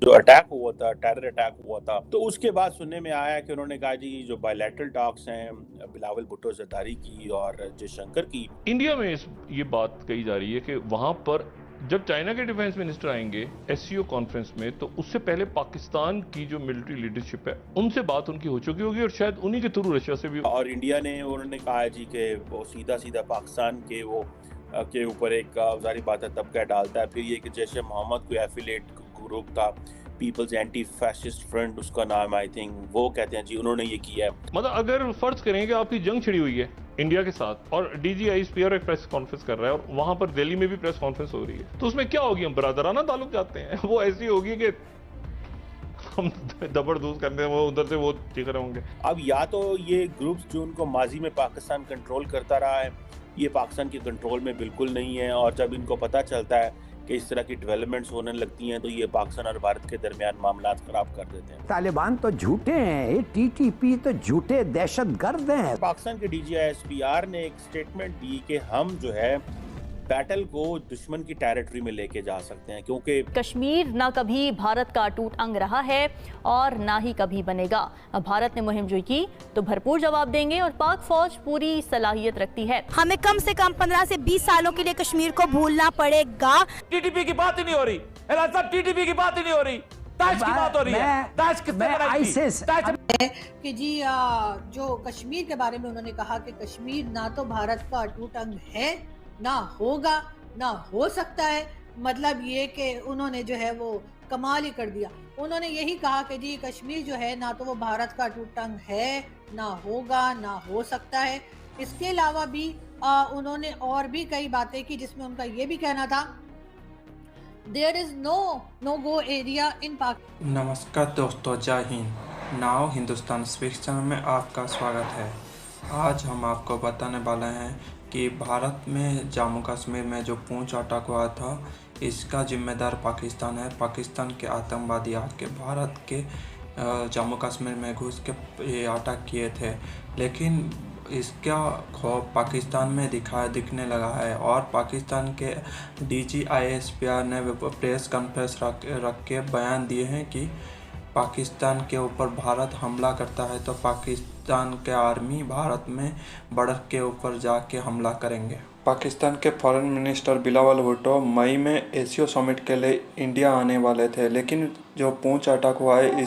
जो अटैक हुआ था, टेरर अटैक हुआ था, तो उसके बाद सुनने में आया कि उन्होंने कहा जी जो बायलैटरल टॉक्स हैं बिलावल भुट्टो जरदारी की और जयशंकर की। इंडिया में ये बात कही जा रही है कि वहां पर जब चाइना के डिफेंस मिनिस्टर आएंगे एससीओ कॉन्फ्रेंस में, तो उससे पहले पाकिस्तान की जो मिलिट्री लीडरशिप है उनसे बात उनकी हो चुकी होगी और शायद उन्हीं के थ्रू रशिया से भी। और इंडिया ने उन्होंने कहा जी कि वो सीधा सीधा पाकिस्तान के वो के ऊपर एक जारी बात है तबका डालता है। फिर ये कि जैश ए मोहम्मद कोई एफिलेट ग्रुप था, पीपल्स एंटी फैसिस्ट फ्रंट उसका नाम, आई थिंक वो कहते हैं जी उन्होंने ये किया है। मतलब अगर फर्ज करें कि आपकी जंग छिड़ी हुई है इंडिया के साथ और डीजीआई स्पीयर एक प्रेस कॉन्फ्रेंस कर रहा है और वहां पर दिल्ली में भी प्रेस कॉन्फ्रेंस हो रही है, तो उसमें क्या होगी? हम बरादराना ताल्लुक जाते हैं, वो ऐसी होगी कि हम जबरदस्त करते हैं, वो उधर से वो चीख रहे होंगे। अब या तो ये ग्रुप्स जो उनको माजी में पाकिस्तान कंट्रोल करता रहा है, ये पाकिस्तान के कंट्रोल में बिल्कुल नहीं है, और जब इनको पता चलता है कि इस तरह की डेवलपमेंट्स होने लगती हैं तो ये पाकिस्तान और भारत के दरमियान मामला खराब कर देते हैं। तालिबान तो झूठे हैं, टीटीपी तो झूठे दहशतगर्द हैं। पाकिस्तान के डीजीआईएसपीआर ने एक स्टेटमेंट दी कि हम जो है बैटल को दुश्मन की टेरिटरी में लेके जा सकते हैं, क्योंकि कश्मीर ना कभी भारत का अटूट अंग रहा है और ना ही कभी बनेगा। अब भारत ने मुहिम शुरू की तो भरपूर जवाब देंगे और पाक फौज पूरी सलाहियत रखती है। हमें कम से कम 15 से 20 सालों के लिए कश्मीर को भूलना पड़ेगा। टीटीपी की बात ही नहीं हो रही, टीटीपी की बात ही नहीं हो रही, दाइश की बात हो रही है। दाइश किसने बनाई थी? कि जी जो कश्मीर के बारे में उन्होंने कहा कि कश्मीर ना तो भारत का अटूट अंग है, ना होगा, ना हो सकता है। मतलब ये कि उन्होंने जो है वो कमाल ही कर दिया। उन्होंने यही कहा कि जी कश्मीर जो है ना तो वो भारत का अटूट अंग है, ना होगा, ना हो सकता है। इसके अलावा भी उन्होंने और भी कई बातें की, जिसमें उनका ये भी कहना था there is no go area in Pakistan. नमस्कार दोस्तों, जय हिंद। नाउ हिंदुस्तान स्पीक्स चैनल में आपका स्वागत है। आज हम आपको बताने वाले हैं कि भारत में जम्मू कश्मीर में जो पूंछ अटैक हुआ था, इसका जिम्मेदार पाकिस्तान है। पाकिस्तान के आतंकवादी आके भारत के जम्मू कश्मीर में घुस के ये अटैक किए थे, लेकिन इसका खौफ पाकिस्तान में दिखने लगा है और पाकिस्तान के डीजीआईएसपीआर ने प्रेस कॉन्फ्रेंस रख के बयान दिए हैं कि पाकिस्तान के ऊपर भारत हमला करता है तो पाकिस्तान के आर्मी भारत में बॉर्डर के ऊपर जाके हमला करेंगे। पाकिस्तान के फॉरेन मिनिस्टर बिलावल भुट्टो मई में एशियो समिट के लिए इंडिया आने वाले थे, लेकिन जो पूंछ अटैक हुआ है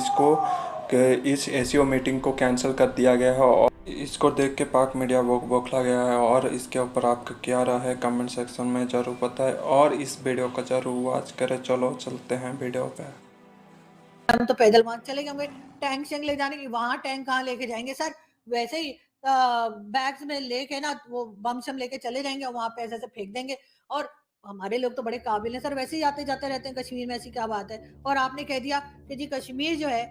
इस एशियो मीटिंग को कैंसिल कर दिया गया है और इसको देख के पाक मीडिया बौखला गया है। और इसके ऊपर आपका क्या राय है कमेंट सेक्शन में ज़रूर बताएं और इस वीडियो को ज़रूर वॉच करें। चलो चलते हैं वीडियो पे। हम तो पैदल वहां चले होंगे, टैंक शेंक ले जाने की, वहां टैंक कहाँ लेके जाएंगे सर? वैसे ही बैग्स में लेके ना वो बम शम लेके चले जाएंगे, वहां पे ऐसे फेंक देंगे। और हमारे लोग तो बड़े काबिल हैं सर, वैसे ही आते जाते रहते हैं कश्मीर में, ऐसी क्या बात है? और आपने कह दिया कि जी कश्मीर जो है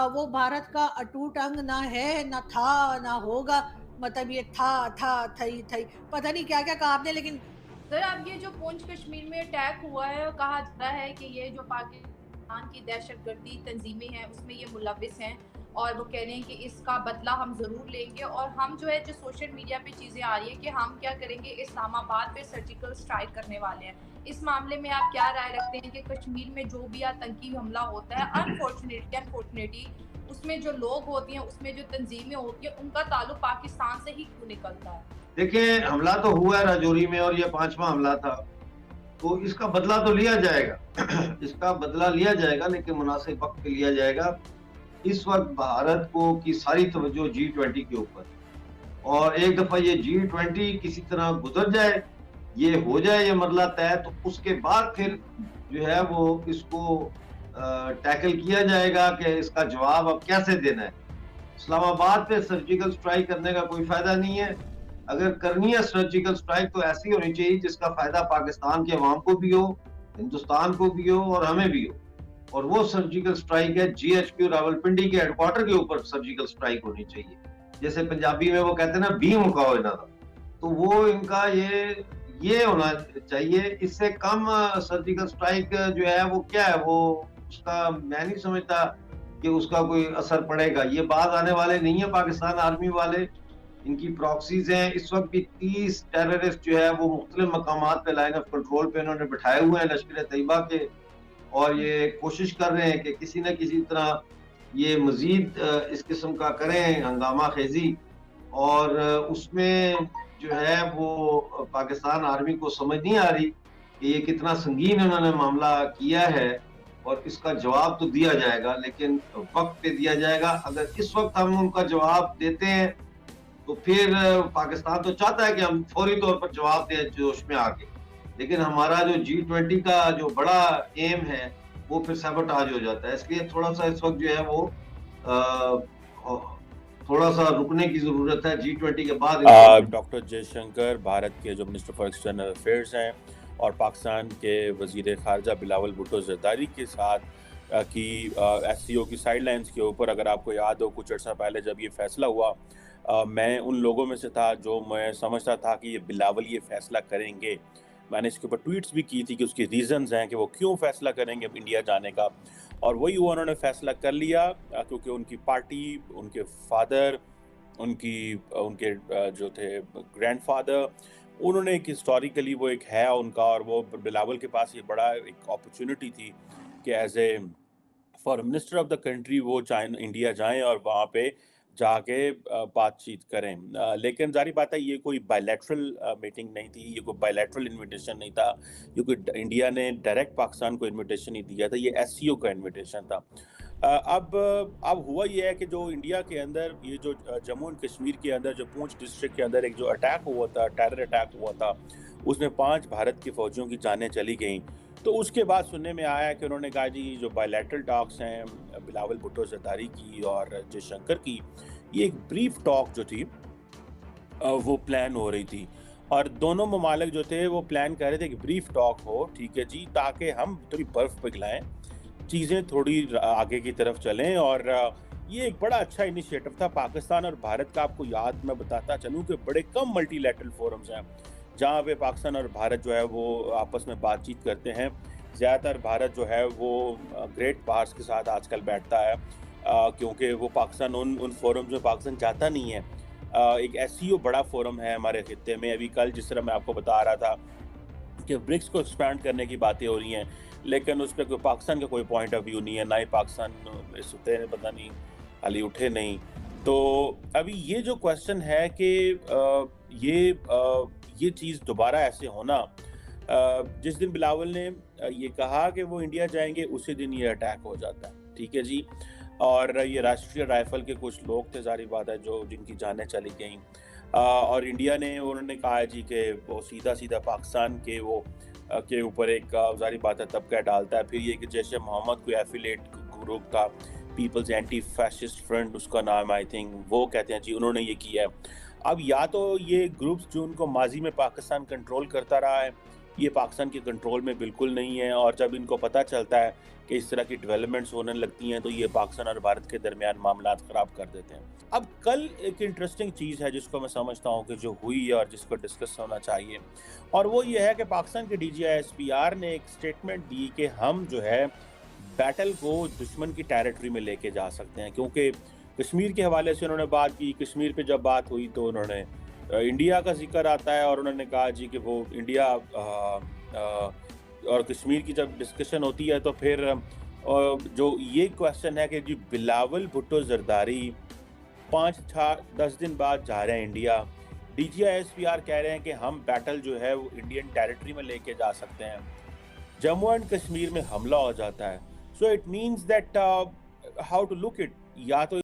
वो भारत का अटूट अंग ना है, ना था, ना होगा। मतलब ये था थई पता नहीं क्या क्या कहा आपने। लेकिन सर अब ये जो पूंछ कश्मीर में अटैक हुआ है, कहा जा रहा है कि ये जो पाकिस्तान की दहशतगर्दी तंजीमें हैं उसमें ये मुलविस हैं और वो कह रहे हैं कि इसका बदला हम ज़रूर लेंगे। और हम जो है जो सोशल मीडिया पे चीज़ें आ रही है कि हम क्या करेंगे, इस्लामाबाद पे सर्जिकल स्ट्राइक करने वाले हैं। इस मामले में आप क्या राय रखते हैं कि कश्मीर में जो भी आतंकी हमला होता है, अनफॉर्चुनेटली उसमें जो लोग होती हैं, उसमें जो तंजीमें होती हैं, उनका ताल्लुक पाकिस्तान से ही क्यों निकलता है? देखिए, हमला तो हुआ है राजौरी में और ये 5वां हमला था, तो इसका बदला तो लिया जाएगा इसका बदला लिया जाएगा, लेकिन मुनासिब वक्त पे लिया जाएगा। इस वक्त भारत को की सारी तवज्जो G20 के ऊपर, और एक दफा ये G20 किसी तरह गुजर जाए, ये हो जाए ये मरला तय, तो उसके बाद फिर जो है वो इसको टैकल किया जाएगा कि इसका जवाब अब कैसे देना है। इस्लामाबाद पे सर्जिकल स्ट्राइक करने का कोई फायदा नहीं है। अगर करनी है सर्जिकल स्ट्राइक तो ऐसी होनी चाहिए जिसका फायदा पाकिस्तान के अवाम को भी हो, हिंदुस्तान को भी हो और हमें भी हो। और वो सर्जिकल स्ट्राइक है GHQ रावलपिंडी के हेडक्वार्टर के ऊपर सर्जिकल स्ट्राइक होनी चाहिए। जैसे पंजाबी में वो कहते हैं ना, बीम मुकाओ इन्हों का, तो वो इनका ये होना चाहिए। इससे कम सर्जिकल स्ट्राइक जो है वो क्या है, वो उसका मैं नहीं समझता कि उसका कोई असर पड़ेगा। ये बात आने वाले नहीं है पाकिस्तान आर्मी वाले, इनकी प्रॉक्सीज हैं। इस वक्त भी 30 टेररिस्ट जो है वो मुख्तलिफ मकामात पे लाइन ऑफ कंट्रोल पे इन्होंने बिठाए हुए हैं लश्कर तैयबा के, और ये कोशिश कर रहे हैं कि किसी न किसी तरह ये मजीद इस किस्म का करें हंगामा खेजी, और उसमें जो है वो पाकिस्तान आर्मी को समझ नहीं आ रही कि ये कितना संगीन उन्होंने मामला किया है, और इसका जवाब तो दिया जाएगा, लेकिन वक्त पे दिया जाएगा। अगर इस वक्त हम उनका जवाब देते हैं तो फिर पाकिस्तान तो चाहता है कि हम फौरी तौर पर जवाब दें जोश में आके, लेकिन हमारा जो G20 का जो बड़ा एम है वो फिर सबटाज हो जाता है। इसलिए थोड़ा सा इस वक्त जो है वो थोड़ा सा रुकने की जरूरत है। G20 के बाद डॉक्टर जयशंकर भारत के जो मिनिस्टर फॉर एक्सटर्नल अफेयर्स हैं और पाकिस्तान के वजीर खारजा बिलावल भुट्टो जरदारी के साथ की SCO की साइडलाइंस के ऊपर, अगर आपको याद हो कुछ अर्सा पहले जब ये फैसला हुआ, मैं उन लोगों में से था जो मैं समझता था कि ये बिलावल ये फैसला करेंगे। मैंने इसके ऊपर ट्वीट्स भी की थी कि उसके रीजंस हैं कि वो क्यों फैसला करेंगे इंडिया जाने का, और वही हुआ, उन्होंने फैसला कर लिया क्योंकि उनकी पार्टी, उनके फादर, उनके जो थे ग्रैंडफादर, उन्होंने एक हिस्टोरिकली वो एक है उनका, और वो बिलावल के पास ये बड़ा एक अपॉर्चुनिटी थी कि as a foreign minister of the country वो इंडिया जाएं और वहाँ पे जाके बातचीत करें। लेकिन जारी बात है ये कोई बायलैटरल मीटिंग नहीं थी, ये कोई बायलैटरल इनविटेशन नहीं था, क्योंकि इंडिया ने डायरेक्ट पाकिस्तान को इनविटेशन नहीं दिया था, ये SCO का इनविटेशन था। अब हुआ ये है कि जो इंडिया के अंदर ये जो जम्मू एंड कश्मीर के अंदर जो पुंछ डिस्ट्रिक्ट के अंदर एक जो अटैक हुआ था, टेरर अटैक हुआ था, उसमें 5 भारत के फौजियों की जानें चली गईं। तो उसके बाद सुनने में आया कि उन्होंने कहा जी जो बायलैटरल टॉक्स हैं बिलावल भुट्टो जरदारी की और जयशंकर की, ये एक ब्रीफ टॉक जो थी वो प्लान हो रही थी, और दोनों ममालिक जो थे वो प्लान कर रहे थे कि ब्रीफ टॉक हो, ठीक है जी, ताकि हम थोड़ी बर्फ़ पिघलाएं, चीज़ें थोड़ी आगे की तरफ चलें। और ये एक बड़ा अच्छा इनिशिएटिव था पाकिस्तान और भारत का। आपको याद मैं बताता चलूँ कि बड़े कम मल्टीलैटरल फोरम्स हैं जहाँ पे पाकिस्तान और भारत जो है वो आपस में बातचीत करते हैं। ज़्यादातर भारत जो है वो ग्रेट पावर्स के साथ आजकल बैठता है, क्योंकि वो पाकिस्तान उन फोरम्स में पाकिस्तान जाता नहीं है। एक SCO बड़ा फोरम है हमारे खित्ते में। अभी कल जिस तरह मैं आपको बता रहा था कि ब्रिक्स को एक्सपैंड करने की बातें हो रही हैं, लेकिन उस पर कोई पाकिस्तान का कोई पॉइंट ऑफ व्यू नहीं है, ना ही पाकिस्तान सुते हैं, पता नहीं हाली उठे नहीं। तो अभी ये जो क्वेश्चन है कि ये चीज़ दोबारा ऐसे होना, जिस दिन बिलावल ने ये कहा कि वो इंडिया जाएंगे उसी दिन ये अटैक हो जाता है, ठीक है जी। और ये राष्ट्रीय राइफल के कुछ लोग थे, जारी बात है, जो जिनकी जानें चली गईं, और इंडिया ने उन्होंने कहा जी कि वो सीधा पाकिस्तान के वो के ऊपर एक जारी बात है तबका डालता है। फिर ये कि जैश ए मोहम्मद कोई एफिलेट ग्रुप था, पीपल्स एंटी फैसिस्ट फ्रंट उसका नाम, आई थिंक वो कहते हैं जी, उन्होंने ये किया है। अब या तो ये ग्रुप्स जो उनको माजी में पाकिस्तान कंट्रोल करता रहा है, ये पाकिस्तान के कंट्रोल में बिल्कुल नहीं है, और जब इनको पता चलता है कि इस तरह की डेवलपमेंट्स होने लगती हैं तो ये पाकिस्तान और भारत के दरमियान मामला ख़राब कर देते हैं। अब कल एक इंटरेस्टिंग चीज़ है जिसको मैं समझता हूँ कि जो हुई और जिसको डिस्कस होना चाहिए, और वो ये है कि पाकिस्तान के DGI-SPR ने एक स्टेटमेंट दी कि हम जो है बैटल को दुश्मन की टेरिटरी में लेके जा सकते हैं, क्योंकि कश्मीर के हवाले से उन्होंने बात की। कश्मीर पे जब बात हुई तो उन्होंने इंडिया का जिक्र आता है, और उन्होंने कहा जी कि वो इंडिया और कश्मीर की जब डिस्कशन होती है तो फिर जो ये क्वेश्चन है कि जी बिलावल भुट्टो जरदारी 5-10 दिन बाद जा रहे हैं इंडिया, DGI-SPR कह रहे हैं कि हम बैटल जो है वो इंडियन टेरिटरी में लेके जा सकते हैं, जम्मू एंड कश्मीर में हमला हो जाता है। So it means that how to look it, या तो